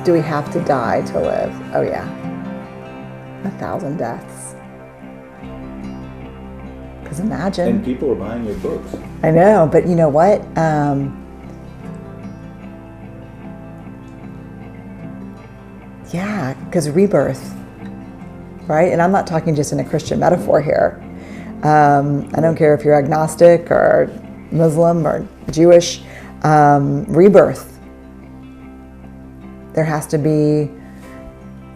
Do we have to die to live? Oh yeah. 1,000 deaths. Because imagine. And people are buying your books. I know, but you know what? Yeah, because rebirth, right? And I'm not talking just in a Christian metaphor here. I don't care if you're agnostic or Muslim or Jewish. Rebirth. There has to be,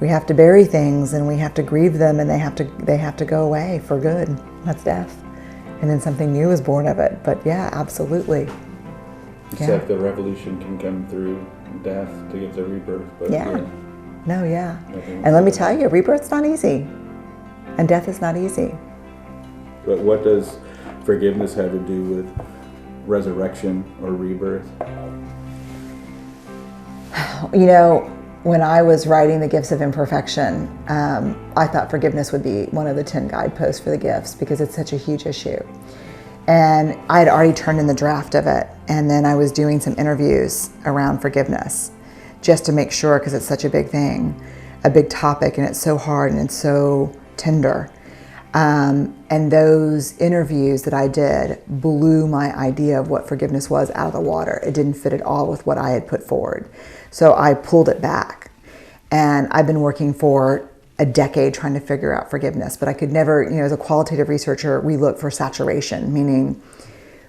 we have to bury things and we have to grieve them, and they have to go away for good. That's death. And then something new is born of it. But yeah, absolutely. Except the revolution can come through death to give the rebirth. But No, yeah. And let me tell you, rebirth's not easy. And death is not easy. But what does forgiveness have to do with resurrection or rebirth? You know, when I was writing The Gifts of Imperfection, I thought forgiveness would be one of the 10 guideposts for the gifts because it's such a huge issue. And I had already turned in the draft of it. And then I was doing some interviews around forgiveness just to make sure, because it's such a big thing, a big topic, and it's so hard and it's so tender. And those interviews that I did blew my idea of what forgiveness was out of the water. It didn't fit at all with what I had put forward. So I pulled it back. And I've been working for a decade trying to figure out forgiveness, but I could never, you know, as a qualitative researcher, we look for saturation, meaning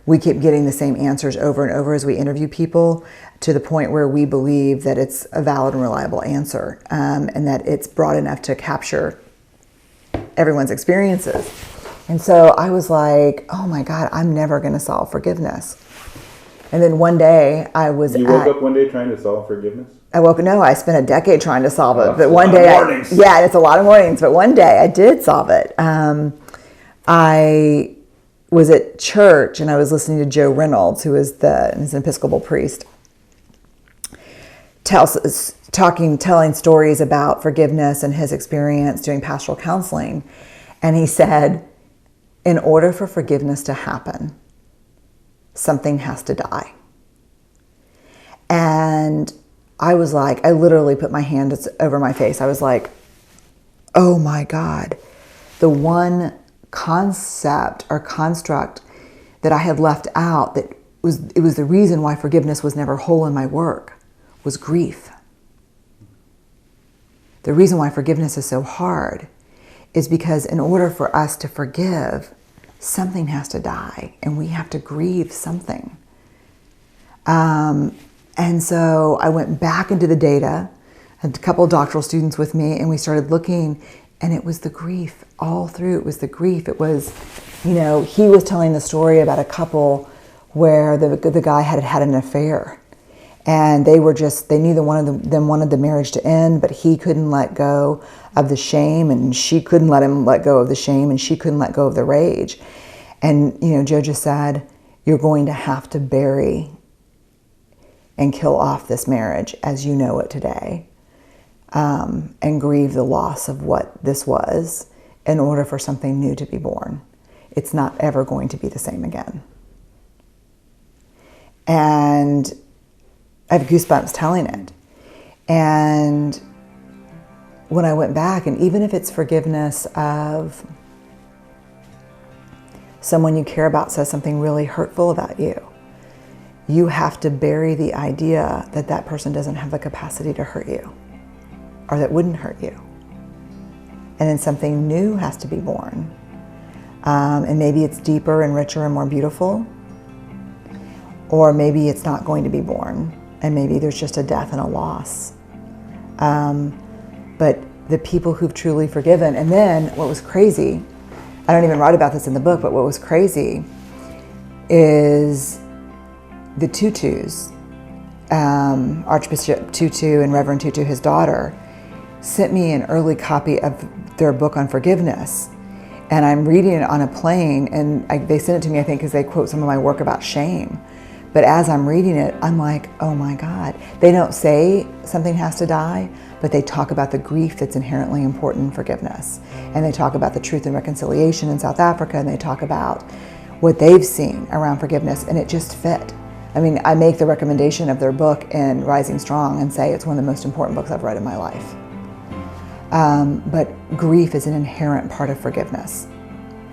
we keep getting the same answers over and over as we interview people to the point where we believe that it's a valid and reliable answer, and that it's broad enough to capture everyone's experiences. And so I was like, oh my God, I'm never going to solve forgiveness. And then one day I was You woke up one day trying to solve forgiveness? No, I spent a decade trying to solve it. But one day, it's a lot of mornings, but one day I did solve it. I was at church and I was listening to Joe Reynolds, who is an Episcopal priest, telling stories about forgiveness and his experience doing pastoral counseling. And he said, in order for forgiveness to happen, something has to die. And I was like, I literally put my hand over my face. I was like, oh my God, the one concept or construct that I had left out it was the reason why forgiveness was never whole in my work was grief. The reason why forgiveness is so hard is because in order for us to forgive, something has to die and we have to grieve something. And so I went back into the data, had a couple of doctoral students with me, and we started looking, and it was the grief all through. It was the grief. It was, you know, he was telling the story about a couple where the guy had an affair, and they knew that one of them wanted the marriage to end, but he couldn't let go of the shame, and she couldn't let him let go of the shame, and she couldn't let go of the rage. And, you know, Joe just said, you're going to have to bury and kill off this marriage as you know it today, and grieve the loss of what this was in order for something new to be born. It's not ever going to be the same again. And I have goosebumps telling it. And when I went back, and even if it's forgiveness of someone you care about says something really hurtful about you, you have to bury the idea that that person doesn't have the capacity to hurt you, or that wouldn't hurt you. And then something new has to be born. And maybe it's deeper and richer and more beautiful, or maybe it's not going to be born, and maybe there's just a death and a loss. But the people who've truly forgiven, and then what was crazy, I don't even write about this in the book, but what was crazy is the Tutus, Archbishop Tutu and Reverend Tutu, his daughter, sent me an early copy of their book on forgiveness. And I'm reading it on a plane, and they sent it to me, I think, because they quote some of my work about shame. But as I'm reading it, I'm like, oh my God. They don't say something has to die, but they talk about the grief that's inherently important in forgiveness. And they talk about the truth and reconciliation in South Africa, and they talk about what they've seen around forgiveness, and it just fit. I mean, I make the recommendation of their book in Rising Strong and say it's one of the most important books I've read in my life. But grief is an inherent part of forgiveness.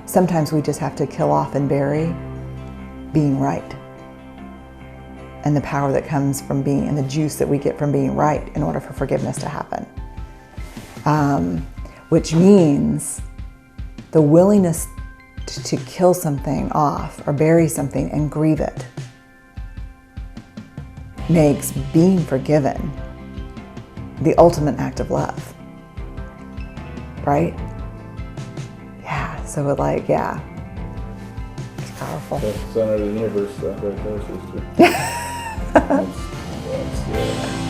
Sometimes we just have to kill off and bury being right, and the power that comes from being, and the juice that we get from being right in order for forgiveness to happen. Which means the willingness to kill something off or bury something and grieve it makes being forgiven the ultimate act of love, right? Yeah, so it's powerful. That's the center of the universe stuff right there, sister. That's